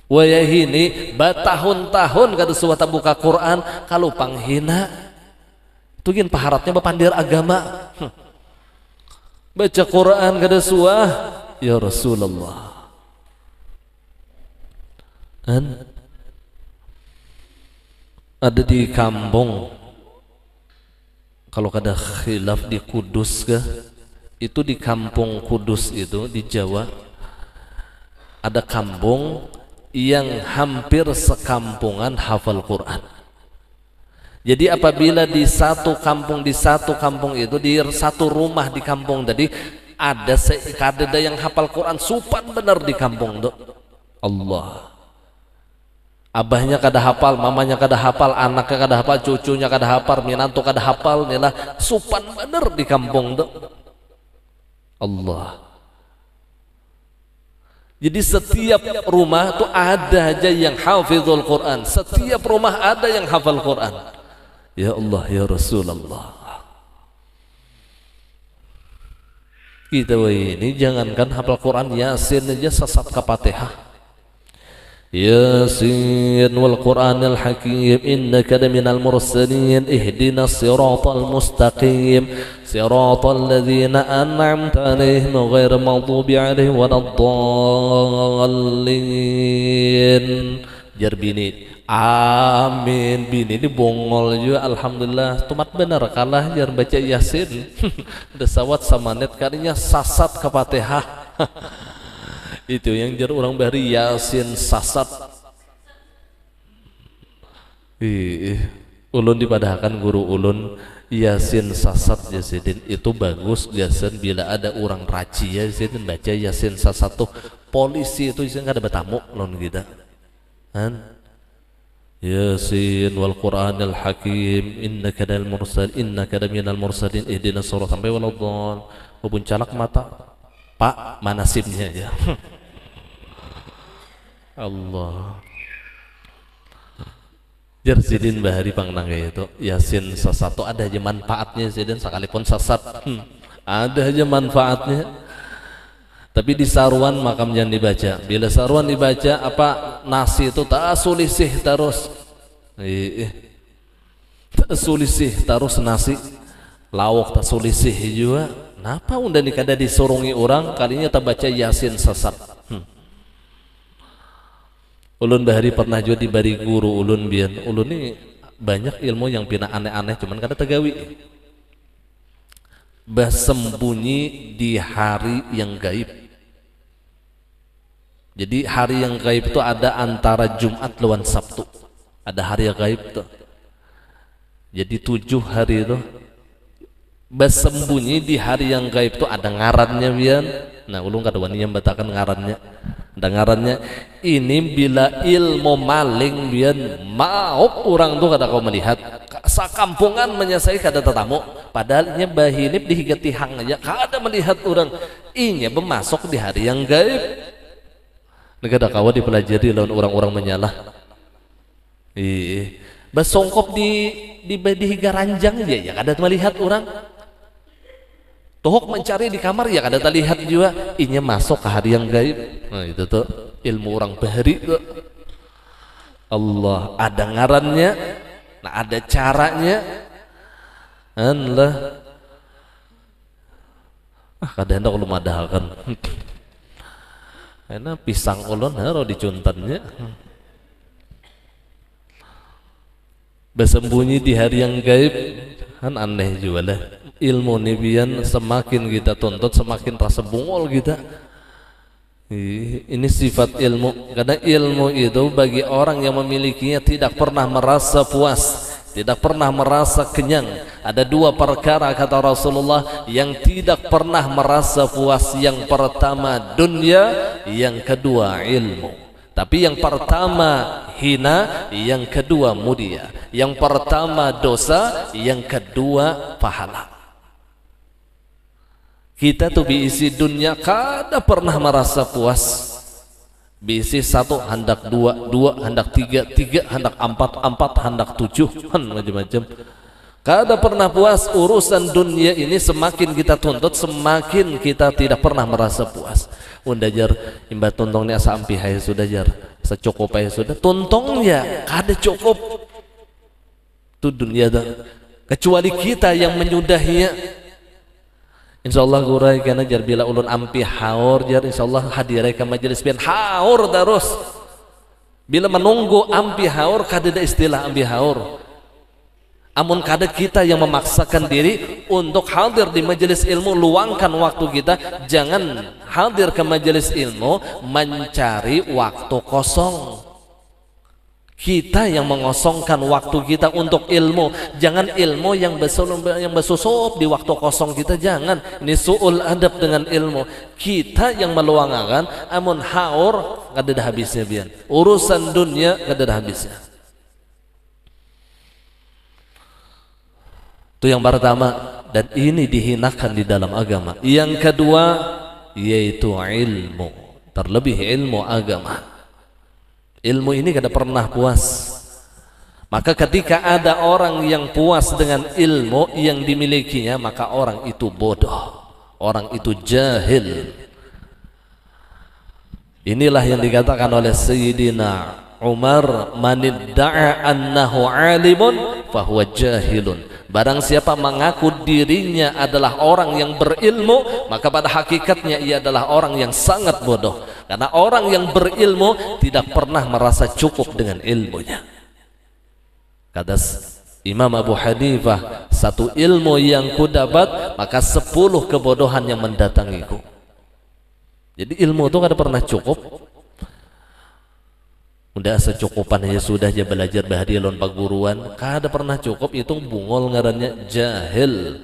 A: Wayah ini bertahun-tahun kada suwata buka Quran kalau panghina itu gin paharatnya bapandir agama. Baca Quran kada suah ya Rasulullah. Ada di kampung kalau kada khilaf di Kudus kah? Itu di kampung Kudus itu di Jawa ada kampung yang hampir sekampungan hafal Quran. Jadi apabila di satu kampung itu di satu rumah di kampung tadi ada yang hafal Quran supan benar di kampung tuh. Allah. Abahnya kada hafal, mamanya kada hafal, anaknya kada hafal, cucunya kada hafal, minantu kada hafal, nilah supan benar di kampung tuh. Allah. Jadi setiap rumah tuh ada aja yang hafizul Quran. Setiap rumah ada yang hafal Quran. Ya Allah ya Rasulullah. Kita ini jangankan hafal Quran, Yasin aja sesat ke Fatihah. Yasin wal Quranil Hakim innaka laminal mursalin ihdinas siratal mustaqim siratal ladzina an'amta 'alaihim ghairil maghdubi 'alaihim waladdallin. Jar bini amin, bini ini bongol juga alhamdulillah tumat benar kalah jar baca Yasin. Udah sawat samanet kalinya sasat ke Fatihah. Itu yang jar orang Bahari Yasin sasat. Ulun dipadahkan guru ulun Yasin sasat Yasin itu bagus Yasin bila ada orang raci Yasin baca Yasin sasat tuh polisi itu Yasin kada bertamu lon kita. Yasin wal Qur'anil Hakim innaka laminal mursalin ihdinas shiratal sampai waladhdallin. Puncalak mata Pak manasibnya ya. Allah jar sidin bahari pangnangga itu Yasin sesatu ada aja manfaatnya sidin sekalipun sesat ada aja manfaatnya. Tapi di saruan makam jangan dibaca. Bila saruan dibaca apa nasi itu tak sulisih terus tak sulisih terus nasi lauk tak sulisih juga. Kenapa unda ni kada disurungi orang kalinya tak baca Yasin sesat. Ulun bahari pernah juga dibari guru ulun bian. Ulun ni banyak ilmu yang pina aneh-aneh cuman kada tegawi. Bersembunyi di hari yang gaib. Jadi hari yang gaib itu ada antara Jumat lawan Sabtu. Ada hari yang gaib tuh. Jadi 7 hari itu bersembunyi di hari yang gaib itu ada ngarannya bian. Nah ulun kada wani yang batakan ngarannya. Ada ngarannya ini bila ilmu maling bian mau orang tuh kada kau melihat sakampungan menyelesaikan kada tetamu padahalnya bahilip dihigati hang aja kada melihat orang inya bermasuk di hari yang gaib. Negara kawa dipelajari lawan orang-orang menyalah. Besongkop di higa ranjang aja ya kada melihat orang. Tohok mencari di kamar ya kada terlihat juga inya masuk ke hari yang gaib. Nah itu tuh ilmu orang bahari tuh. Allah ada ngarannya, nah ada caranya. Allah kada hendak ulun madahakan. Karena pisang ulun haro dicuntannya. Bersembunyi di hari yang gaib kan aneh juga lah. Ilmu nibian semakin kita tuntut semakin rasa bungol kita. Ini sifat ilmu. Karena ilmu itu bagi orang yang memilikinya tidak pernah merasa puas, tidak pernah merasa kenyang. Ada 2 perkara kata Rasulullah yang tidak pernah merasa puas. Yang pertama dunia, yang kedua ilmu. Tapi yang pertama hina, yang kedua mulia. Yang pertama dosa, yang kedua pahala. Kita tuh diisi dunia kada pernah merasa puas. Diisi 1 hendak 2, 2 hendak 3, 3 hendak 4, 4 hendak 7 macam-macam. Kada pernah puas. Urusan dunia ini semakin kita tuntut semakin kita tidak pernah merasa puas. Unda jar imba tuntongnya asa ampi hai sudah jar secukup hai sudah tuntongnya kada cukup tu dunia dah. Kecuali kita yang menyudahinya. Insyaallah gurai kana jar bila ulun ampi haur jar insyaallah hadirai ke majelis pian haur terus. Bila menunggu ampi haur kada ada istilah ampi haur. Amun kada kita yang memaksakan diri untuk hadir di majelis ilmu, luangkan waktu kita, jangan hadir ke majelis ilmu mencari waktu kosong. Kita yang mengosongkan waktu kita untuk ilmu, jangan ilmu yang bersusup di waktu kosong kita, jangan. Ini su'ul adab dengan ilmu. Kita yang meluangkan, amun haur kada ada habisnya bian. Urusan dunia kada ada habisnya. Itu yang pertama, dan ini dihinakan di dalam agama. Yang kedua yaitu ilmu, terlebih ilmu agama. Ilmu ini kada pernah puas. Maka ketika ada orang yang puas dengan ilmu yang dimilikinya, maka orang itu bodoh, orang itu jahil. Inilah yang dikatakan oleh Sayyidina Umar, manidda'a annahu alimun fahuwa jahilun. Barang siapa mengaku dirinya adalah orang yang berilmu, maka pada hakikatnya ia adalah orang yang sangat bodoh. Karena orang yang berilmu tidak pernah merasa cukup dengan ilmunya. Kata Imam Abu Hanifah, 1 ilmu yang ku dapat, maka 10 kebodohan yang mendatangiku. Jadi ilmu itu kada pernah cukup. Udah secukupan aja sudah aja belajar bahari lawan paguruan, kada pernah cukup. Itu bungol ngarannya jahil.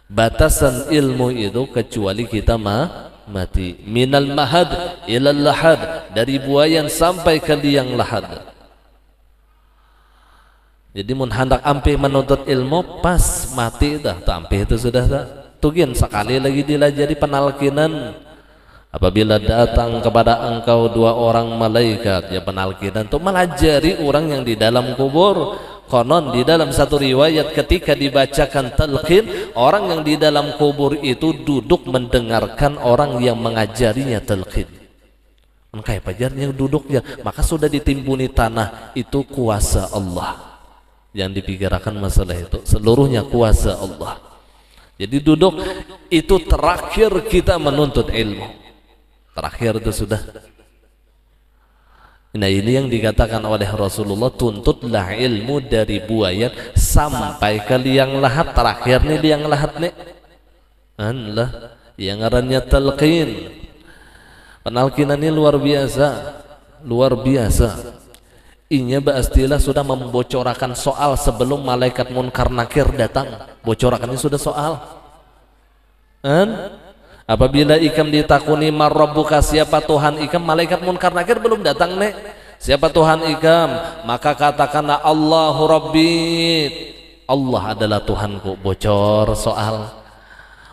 A: Batasan ilmu itu kecuali kita mati. Minal mahad ilal lahad, dari buayan sampai ke liang lahad. Jadi mun hendak ampih menuntut ilmu pas mati dah tampih itu sudah dah. Tugin sekali lagi dilajari penalkinan. Apabila datang kepada engkau dua orang malaikat ya penalkinan untuk melajari orang yang di dalam kubur. Konon di dalam satu riwayat ketika dibacakan talqin, orang yang di dalam kubur itu duduk mendengarkan orang yang mengajarinya talqin. Kayak pajarnya duduknya, maka sudah ditimbuni tanah. Itu kuasa Allah yang dipikirkan masalah itu, seluruhnya kuasa Allah. Jadi duduk itu terakhir kita menuntut ilmu. Terakhir itu sudah. Nah ini yang dikatakan oleh Rasulullah, tuntutlah ilmu dari buayan sampai ke liang lahat. Terakhir nih liang lahat nih anlah yang ngarannya talqin. Penalkinan ini luar biasa, luar biasa. Inya ba'astilah sudah membocorkan soal sebelum malaikat munkar nakir datang. Bocorakannya sudah soal. Apabila ikam ditakuni marrabbuka, siapa Tuhan ikam, malaikat munkar nakir belum datang nek. Siapa Tuhan ikam, maka katakanlah Allahu Rabbi, Allah adalah Tuhanku. Bocor soal.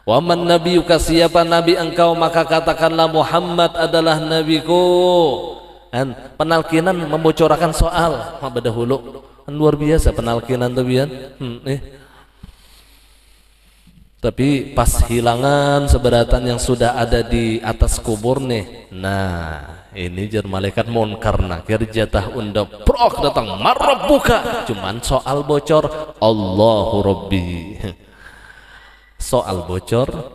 A: Wa man nabiyuka, siapa nabi engkau, maka katakanlah Muhammad adalah nabiku. Penalkinan membocorkan soal apa dahulu. Luar biasa penalkinan tuh bian. Tapi pas hilangan seberatan yang sudah ada di atas kubur nih. Nah ini jar malaikat munkar nakir jatah undang prok datang marrabbuka. Cuman soal bocor Allahu Rabbi. Soal bocor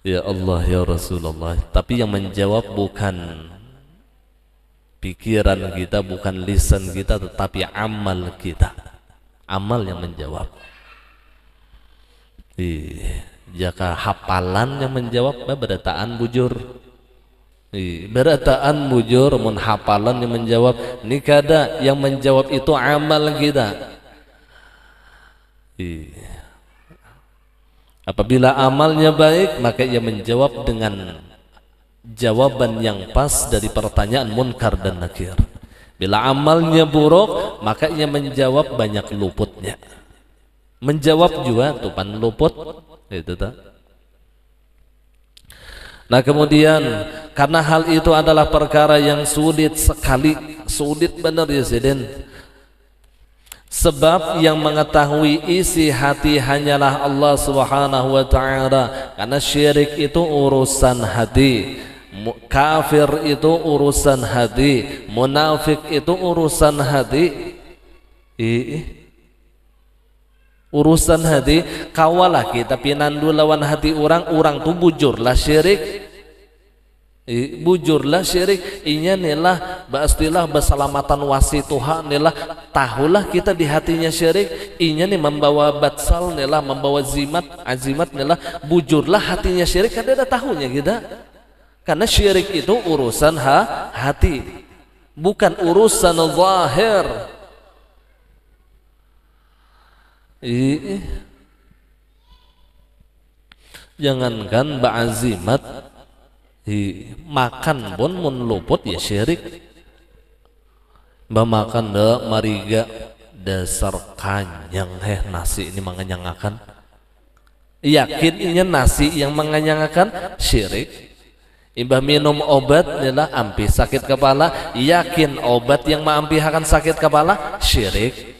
A: ya Allah ya Rasulullah. Tapi yang menjawab bukan pikiran kita, bukan lisan kita, tetapi amal kita. Amal yang menjawab. Jika hafalan yang menjawab, berataan bujur. Berataan bujur, mun hafalan yang menjawab. Ini kada yang menjawab itu amal kita. Apabila amalnya baik, maka ia menjawab dengan jawaban yang pas dari pertanyaan munkar dan nakir. Bila amalnya buruk, maka ia menjawab banyak luputnya. Menjawab juga tupan luput itu tak. Nah kemudian karena hal itu adalah perkara yang sulit sekali, sulit benar ya Zidin. Sebab yang mengetahui isi hati hanyalah Allah Subhanahu wa ta'ala. Karena syirik itu urusan hati, kafir itu urusan hati, munafik itu urusan hati. Urusan hati, kawalah kita pinandu lawan hati orang tuh bujurlah syirik. Bujurlah syirik. Inya nilah bastilah berselamatan wasi Tuhan nilah, tahulah kita di hatinya syirik. Inya nih membawa batsal nilah, membawa azimat nilah, bujurlah hatinya syirik. Kada ada tahunya kita. Karena syirik itu urusan hati, bukan urusan zahir. Jangankan ba'azimat, makan pun mun luput ya syirik. Makan dah mariga dasar kanyang nasi ini mengenyangakan. Yakin ini nasi yang mengenyangakan syirik. Imbah minum obat adalah ampi sakit kepala, yakin obat yang mengampihakan sakit kepala syirik.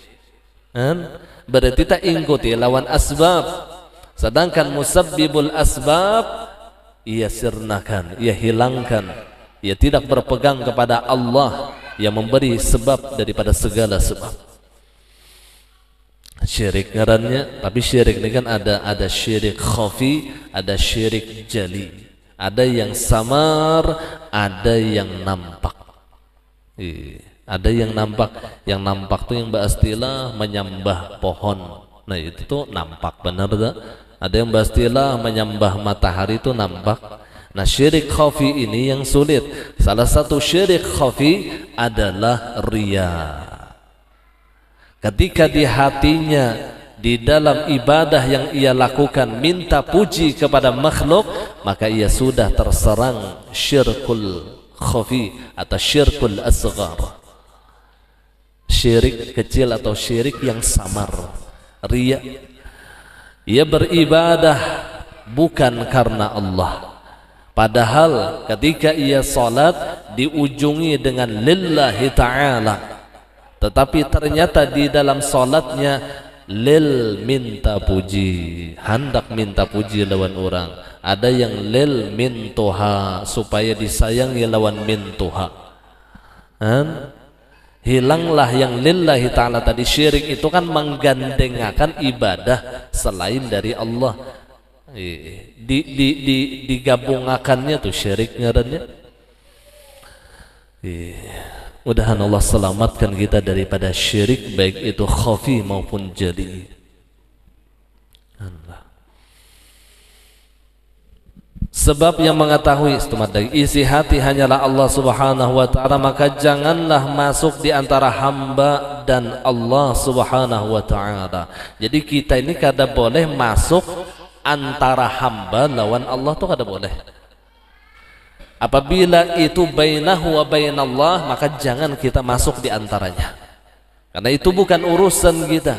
A: Berarti tak ikuti lawan asbab. Sedangkan musabbibul asbab ia sirnakan, ia hilangkan. Ia tidak berpegang kepada Allah yang memberi sebab daripada segala sebab. Syirik ngarannya, tapi syirik ini kan ada syirik khafi, ada syirik jali. Ada yang samar, ada yang nampak. Ada yang nampak tuh yang berastilah menyembah pohon. Nah itu tuh nampak benar dah. Ada yang berastilah menyembah matahari itu nampak. Nah syirik khafi ini yang sulit. Salah satu syirik khafi adalah riya. Ketika di hatinya, di dalam ibadah yang ia lakukan minta puji kepada makhluk, maka ia sudah terserang syirkul khafi atau syirkul asghar. syirik kecil atau syirik yang samar, riya. Ia beribadah bukan karena Allah, padahal ketika ia salat diujungi dengan lillahi ta'ala, tetapi ternyata di dalam salatnya lil minta puji, hendak minta puji lawan orang. Ada yang lil mintuha, supaya disayangi lawan mintuha. Hilanglah yang lillahi ta'ala tadi. Syirik itu kan menggandengakan ibadah selain dari Allah. Digabungakannya tuh syirik ngarannya. Mudahan Allah selamatkan kita daripada syirik, baik itu khafi maupun jali. Sebab yang mengetahui isi hati hanyalah Allah subhanahu wa ta'ala, maka janganlah masuk di antara hamba dan Allah subhanahu wa ta'ala. Jadi kita ini kada boleh masuk antara hamba lawan Allah, tuh kada boleh. Apabila itu bainahu wa bainallah, maka jangan kita masuk di antaranya, karena itu bukan urusan kita,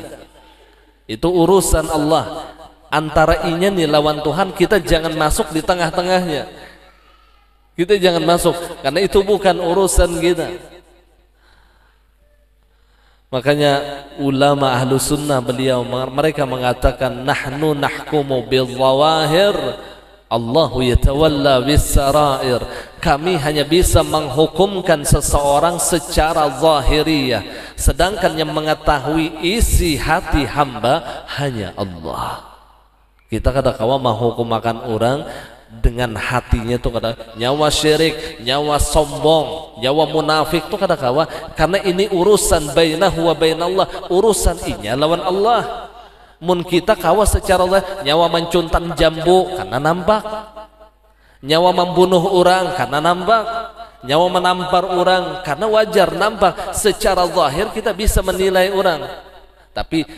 A: itu urusan Allah. Antara inya nih lawan Tuhan, kita jangan masuk di tengah-tengahnya, kita jangan masuk, karena itu bukan urusan kita. Makanya ulama ahlu sunnah mereka mengatakan nahnu nahkumu bil zawahir, Allahu yatawalla bis sarair. Kami hanya bisa menghukumkan seseorang secara zahiriyah, sedangkan yang mengetahui isi hati hamba hanya Allah. Kita kadang-kadang menghukumkan orang dengan hatinya tuh, kadang nyawa syirik, nyawa sombong, nyawa munafik tuh kadang-kadang, karena ini urusan bainahu wa bainallah, urusan inya lawan Allah. Mun kita kawa secara Allah, nyawa mencuntan jambu karena nampak, nyawa membunuh orang karena nampak, nyawa menampar orang karena wajar nampak. Secara zahir kita bisa menilai orang, tapi